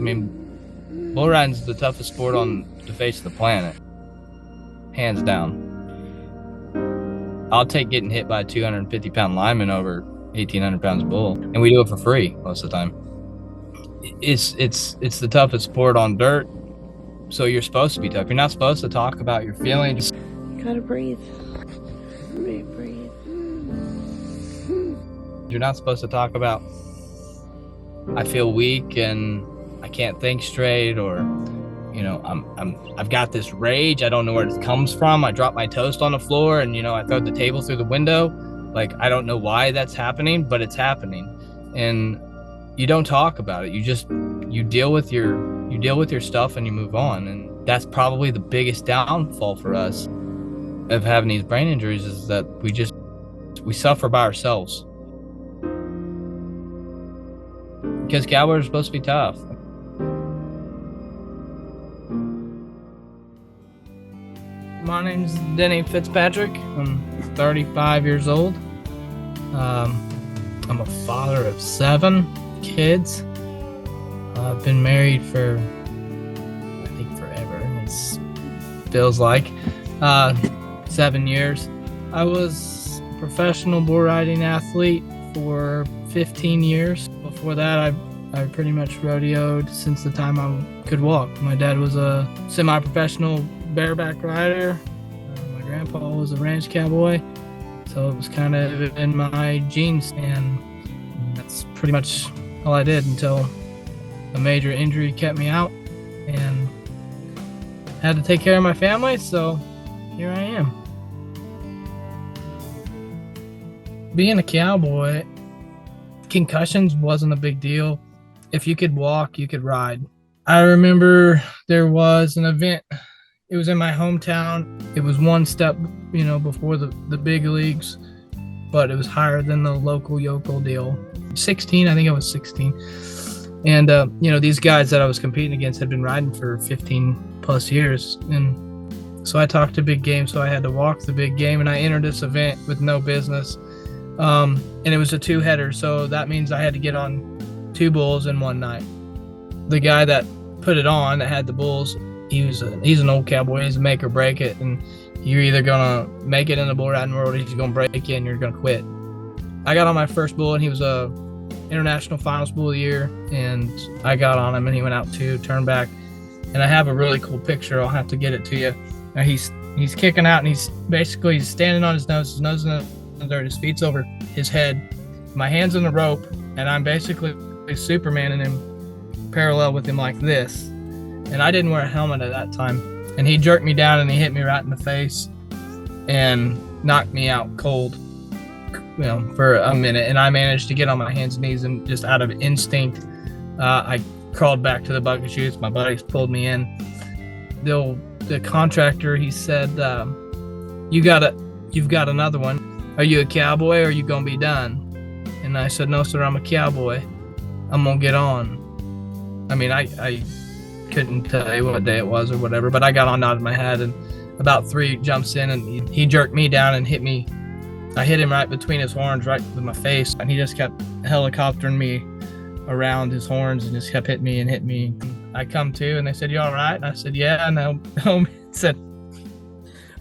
mean, bull riding's the toughest sport on the face of the planet, hands down. I'll take getting hit by a 250-pound lineman over 1,800 pounds of bull, and we do it for free most of the time. It's the toughest sport on dirt, so you're supposed to be tough. You're not supposed to talk about your feelings. You gotta breathe. Breathe. You're not supposed to talk about, I feel weak and I can't think straight, or I've got this rage, I don't know where it comes from. I dropped my toast on the floor and I throw the table through the window. Like, I don't know why that's happening, but it's happening. And you don't talk about it. You deal with your stuff and you move on. And that's probably the biggest downfall for us of having these brain injuries, is that we suffer by ourselves. Because cowboys are supposed to be tough. My name's Denny Fitzpatrick. I'm 35 years old. I'm a father of 7 kids. I've been married for, I think, forever. It feels like 7 years. I was a professional bull riding athlete for 15 years. Before that, I pretty much rodeoed since the time I could walk. My dad was a semi-professional bareback rider. My grandpa was a ranch cowboy, so it was kind of in my genes, and that's pretty much all I did until a major injury kept me out and had to take care of my family, so here I am. Being a cowboy, concussions wasn't a big deal. If you could walk, you could ride. I remember there was an event. It was in my hometown. It was one step, before the big leagues, but it was higher than the local yokel deal. 16, I think I was 16. And, these guys that I was competing against had been riding for 15 plus years. And so I talked to big game, so I had to walk the big game, and I entered this event with no business. And it was a 2-header, so that means I had to get on 2 bulls in one night. The guy that put it on, that had the bulls, he's an old cowboy. He's a make or break it, and you're either gonna make it in the bull riding world, or he's gonna break you and you're gonna quit. I got on my first bull, and he was a international finals bull of the year, and I got on him, and he went out 2, turned back, and I have a really cool picture. I'll have to get it to you. Now he's kicking out, and he's standing on his nose in the dirt. His feet's over his head. My hand's in the rope, and I'm basically Superman and him parallel with him like this. And I didn't wear a helmet at that time. And he jerked me down and he hit me right in the face and knocked me out cold, for a minute. And I managed to get on my hands and knees, and just out of instinct, I crawled back to the bucket chutes. My buddies pulled me in. The contractor, he said, you've got another one. Are you a cowboy, or are you gonna be done? And I said, no, sir, I'm a cowboy. I'm gonna get on. I mean, I couldn't tell you what day it was or whatever, but I got on, nodded my head, and about 3 jumps in, and he jerked me down and hit me. I hit him right between his horns, right with my face, and he just kept helicoptering me around his horns and just kept hitting me. I come to, and they said, you all right? And I said, yeah. And they said,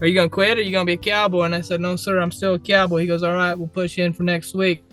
are you gonna quit, or are you gonna be a cowboy? And I said, no, sir, I'm still a cowboy. He goes, all right, we'll push you in for next week.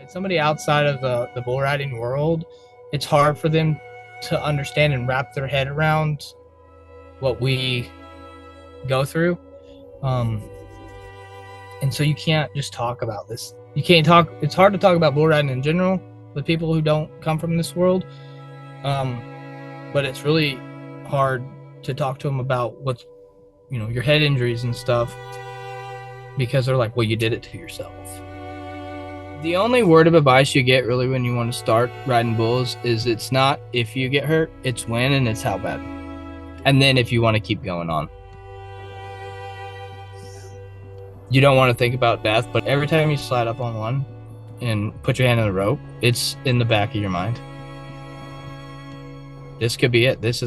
Somebody outside of the bull riding world, it's hard for them to understand and wrap their head around what we go through. And so you can't just talk about this. It's hard to talk about bull riding in general with people who don't come from this world. But it's really hard to talk to them about what's, your head injuries and stuff, because they're like, well, you did it to yourself. The only word of advice you get really when you want to start riding bulls is, it's not if you get hurt, it's when, and it's how bad. And then if you want to keep going on. You don't want to think about death, but every time you slide up on one and put your hand on the rope, it's in the back of your mind. This could be it. This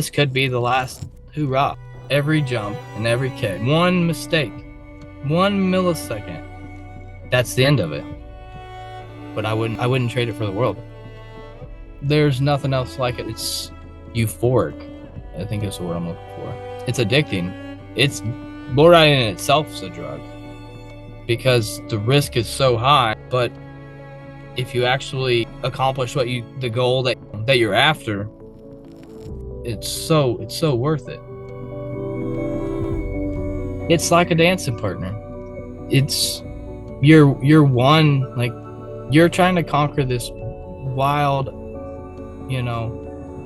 could be the last hoorah. every jump and every kick. One mistake, 1 millisecond, that's the end of it. But I wouldn't trade it for the world. There's nothing else like it. It's euphoric, I think is the word I'm looking for. It's addicting. It's bull riding in itself is a drug because the risk is so high. But if you actually accomplish the goal that you're after, it's so worth it. It's like a dancing partner. It's you're one, like you're trying to conquer this wild,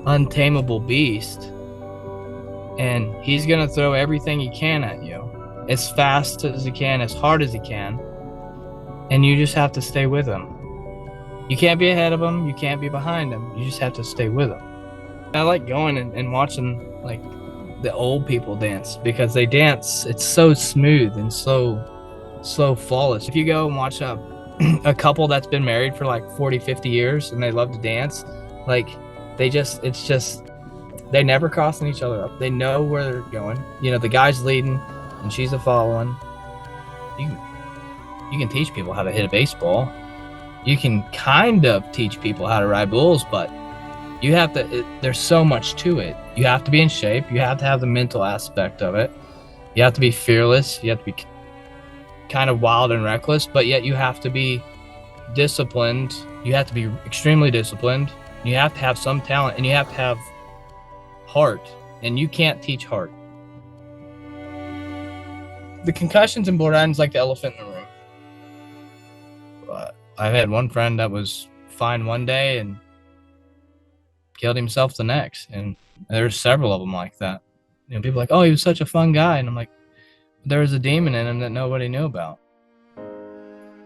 untamable beast, and he's gonna throw everything he can at you, as fast as he can, as hard as he can, and you just have to stay with him. You can't be ahead of him, you can't be behind him, you just have to stay with him. I like going and watching like the old people dance because they dance, it's so smooth and so flawless. If you go and watch a couple that's been married for like 40-50 years and they love to dance, like they never crossing each other up. They know where they're going. The guy's leading and she's a following. You can teach people how to hit a baseball. You can kind of teach people how to ride bulls, but you have to, there's so much to it. You have to be in shape. You have to have the mental aspect of it. You have to be fearless. You have to be kind of wild and reckless, but yet you have to be disciplined. You have to be extremely disciplined. You have to have some talent, and you have to have heart, and you can't teach heart. The concussions in bull riding is like the elephant in the room. I've had one friend that was fine one day and killed himself the next, and there's several of them like that. People are like, oh, he was such a fun guy, and I'm like, there was a demon in him that nobody knew about.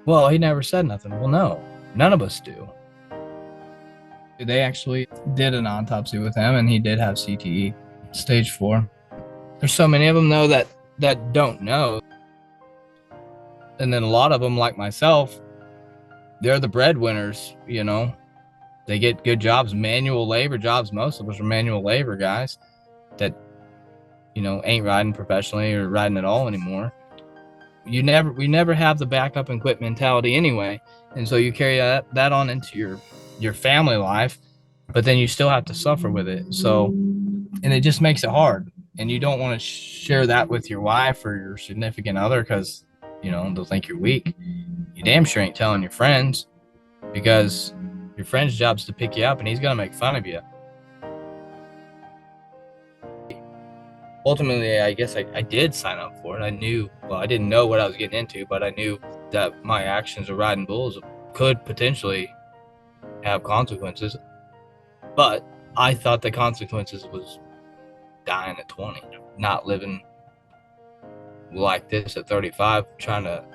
Well, he never said nothing. Well, no, none of us do. They actually did an autopsy with him, and he did have CTE, stage 4. There's so many of them, though, that don't know. And then a lot of them, like myself, they're the breadwinners, They get good jobs, manual labor jobs. Most of us are manual labor guys that, ain't riding professionally or riding at all anymore. We never have the backup and quit mentality anyway. And so you carry that on into your family life, but then you still have to suffer with it. So, and it just makes it hard. And you don't want to share that with your wife or your significant other because, they'll think you're weak. You damn sure ain't telling your friends because your friend's job's to pick you up and he's going to make fun of you. Ultimately, I guess I did sign up for it. I didn't know what I was getting into, but I knew that my actions of riding bulls could potentially have consequences. But I thought the consequences was dying at 20, not living like this at 35, trying to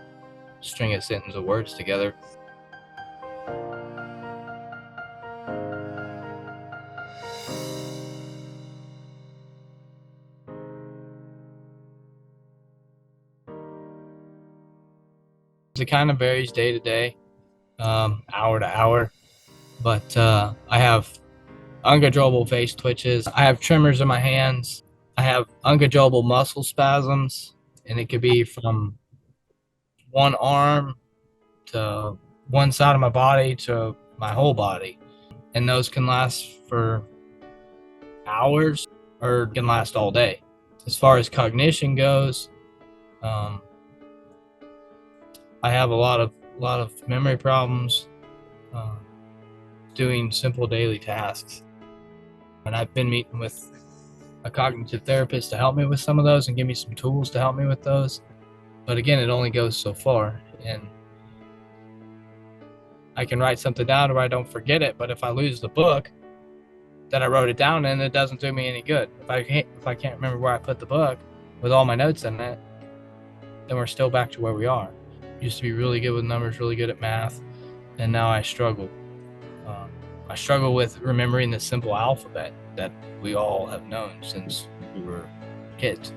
string a sentence of words together. It kind of varies day to day, hour to hour, but I have uncontrollable face twitches. I have tremors in my hands. I have uncontrollable muscle spasms, and it could be from one arm to one side of my body to my whole body. And those can last for hours or can last all day. As far as cognition goes, I have a lot of memory problems doing simple daily tasks. And I've been meeting with a cognitive therapist to help me with some of those and give me some tools to help me with those. But again, it only goes so far. And I can write something down or I don't forget it, but if I lose the book that I wrote it down in, it doesn't do me any good. If I can't remember where I put the book with all my notes in it, then we're still back to where we are. Used to be really good with numbers, really good at math, and now I struggle. I struggle with remembering the simple alphabet that we all have known since we were kids.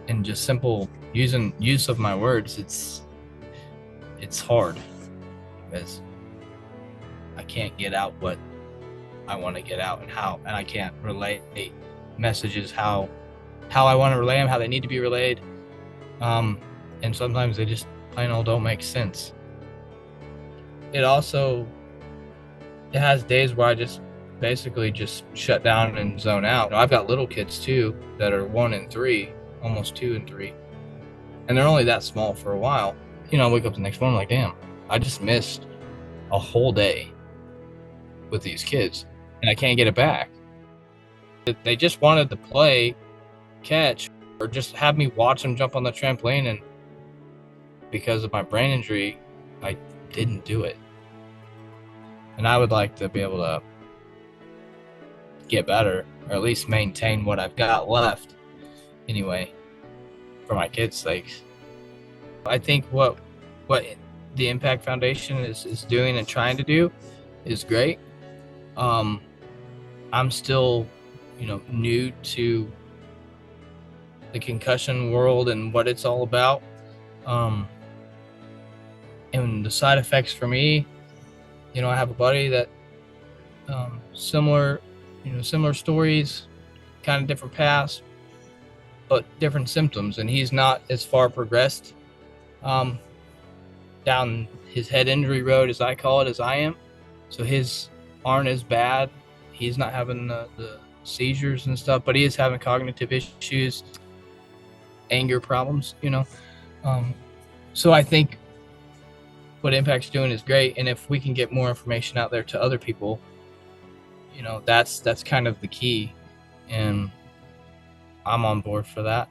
And just simple use of my words, it's hard because I can't get out what I want to get out and I can't relate messages how how I want to relay them, how they need to be relayed. And sometimes they just plain old don't make sense. It has days where I just basically just shut down and zone out. I've got little kids too that are 1 and 3, almost 2 and 3, and they're only that small for a while. I wake up the next morning like, damn, I just missed a whole day with these kids and I can't get it back. They just wanted to play catch or just have me watch them jump on the trampoline, and because of my brain injury, I didn't do it. And I would like to be able to get better, or at least maintain what I've got left anyway, for my kids' sakes. I think what the Impact Foundation is doing and trying to do is great. I'm still, new to the concussion world and what it's all about. And the side effects for me, I have a buddy that similar stories, kind of different past, but different symptoms, and he's not as far progressed down his head injury road, as I call it, as I am. So his aren't as bad. He's not having the seizures and stuff, but he is having cognitive issues, anger problems, so I think what Impact's doing is great, and if we can get more information out there to other people, that's kind of the key, and I'm on board for that.